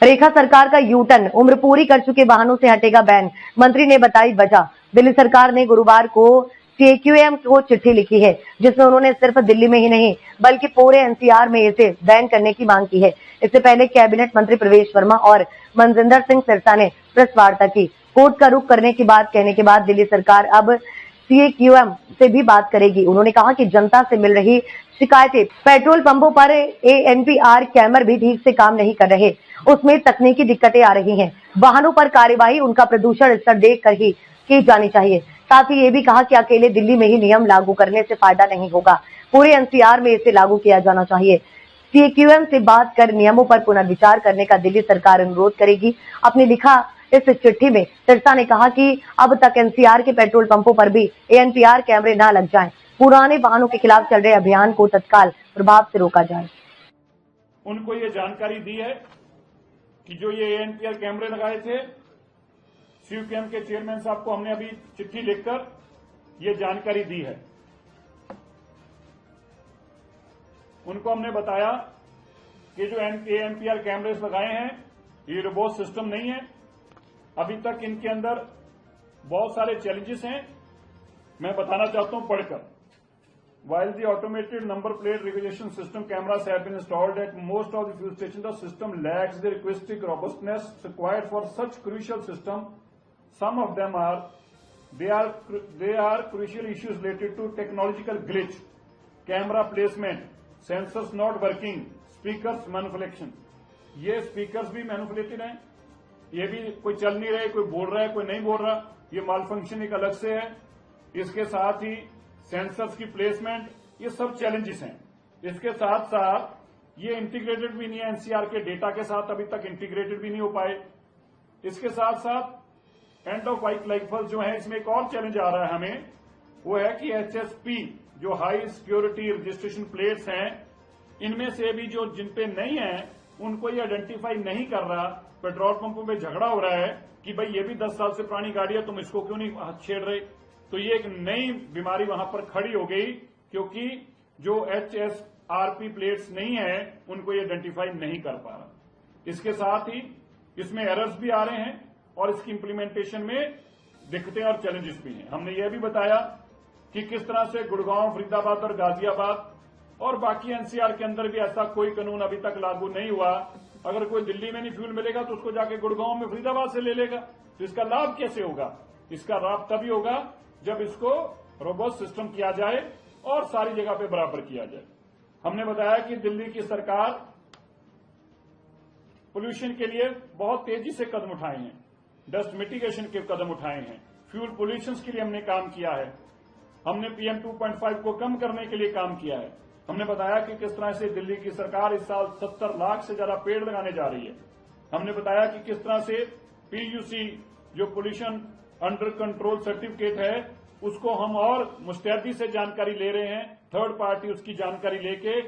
रेखा सरकार का U turn, उम्र पूरी कर चुके वाहनों से हटेगा बैन, मंत्री ने बताई वजह। दिल्ली सरकार ने गुरुवार को सीक्यूएम को चिट्ठी लिखी है, जिसमें उन्होंने सिर्फ दिल्ली में ही नहीं बल्कि पूरे एनसीआर में इसे बैन करने की मांग की है। इससे पहले कैबिनेट मंत्री प्रवेश वर्मा और मनजिंदर सिंह सिरसा ने प्रेस वार्ता की। कोर्ट का रुख करने की बात कहने के बाद दिल्ली सरकार अब सीक्यूएम से भी बात करेगी। उन्होंने कहा कि जनता से मिल रही शिकायतें, पेट्रोल पंपों पर एएनपीआर कैमर भी ठीक से काम नहीं कर रहे, उसमें तकनीकी दिक्कतें आ रही हैं। वाहनों पर कार्यवाही उनका प्रदूषण स्तर देखकर ही की जानी चाहिए। साथ ही ये भी कहा कि अकेले दिल्ली में ही नियम लागू करने से फायदा नहीं होगा, पूरे एनसीआर में इसे लागू किया जाना चाहिए। सीक्यूएम से बात कर नियमों पर पुनर्विचार करने का दिल्ली सरकार अनुरोध करेगी। अपने लिखा इस चिट्ठी में सिरसा ने कहा कि अब तक एनसीआर के पेट्रोल पंपों पर भी एएनपीआर कैमरे न लग जाएं, पुराने वाहनों के खिलाफ चल रहे अभियान को तत्काल प्रभाव से रोका जाए। उनको ये जानकारी दी है कि जो ये एएनपीआर कैमरे लगाए थे, सीक्यूएम के चेयरमैन साहब को हमने अभी चिट्ठी लिखकर ये जानकारी दी है। उनको हमने बताया कि जो एएनपीआर कैमरेस लगाए हैं ये रोबोट सिस्टम नहीं है, अभी तक इनके अंदर बहुत सारे चैलेंजेस हैं। मैं बताना चाहता हूं पढ़कर। While the automated number plate recognition system cameras have been installed at most of the fuel stations, the system lacks the requisite robustness required for such crucial system. Some of them are crucial issues related to technological glitch, camera placement, sensors not working, speakers manipulation. ये speakers भी manipulated हैं, ये भी कोई चल नहीं रहे, कोई बोल रहा है कोई नहीं बोल रहा, ये माल फंक्शन एक अलग से है। इसके साथ ही सेंसर्स की प्लेसमेंट, ये सब चैलेंजेस हैं। इसके साथ साथ ये इंटीग्रेटेड भी नहीं है, एनसीआर के डेटा के साथ अभी तक इंटीग्रेटेड भी नहीं हो पाए। इसके साथ साथ एंड ऑफ लाइफ जो है, इसमें एक और चैलेंज आ रहा है हमें, वो है कि एचएसपी जो हाई सिक्योरिटी रजिस्ट्रेशन प्लेट्स हैं, इनमें से भी जो जिन पे नहीं है उनको ये आइडेंटिफाई नहीं कर रहा। पेट्रोल पंपों में झगड़ा हो रहा है कि भाई ये भी 10 साल से पुरानी गाड़ी है, तुम इसको क्यों नहीं छेड़ रहे। तो ये एक नई बीमारी वहां पर खड़ी हो गई, क्योंकि जो एचएसआरपी प्लेट्स नहीं है उनको ये आइडेंटिफाई नहीं कर पा रहा। इसके साथ ही इसमें एरर्स भी आ रहे हैं और इसकी इंप्लीमेंटेशन में दिक्कतें और चैलेंजेस भी हैं। हमने ये भी बताया कि किस तरह से गुड़गांव, फरीदाबाद और गाजियाबाद और बाकी एनसीआर के अंदर भी ऐसा कोई कानून अभी तक लागू नहीं हुआ। अगर कोई दिल्ली में नहीं फ्यूल मिलेगा तो उसको जाके गुड़गांव में, फरीदाबाद से ले लेगा। तो इसका लाभ कैसे होगा? इसका लाभ तभी होगा जब इसको रोबोट सिस्टम किया जाए और सारी जगह पे बराबर किया जाए। हमने बताया कि दिल्ली की सरकार पोल्यूशन के लिए बहुत तेजी से कदम उठाए हैं, डस्ट मिटिगेशन के कदम उठाए हैं, फ्यूल पोल्यूशन के लिए हमने काम किया है, हमने PM 2.5 को कम करने के लिए काम किया है। हमने बताया कि किस तरह से दिल्ली की सरकार इस साल 70 लाख से ज्यादा पेड़ लगाने जा रही है। हमने बताया कि किस तरह से PUC जो पोल्यूशन अंडर कंट्रोल सर्टिफिकेट है उसको हम और मुस्तैदी से जानकारी ले रहे हैं, थर्ड पार्टी उसकी जानकारी लेके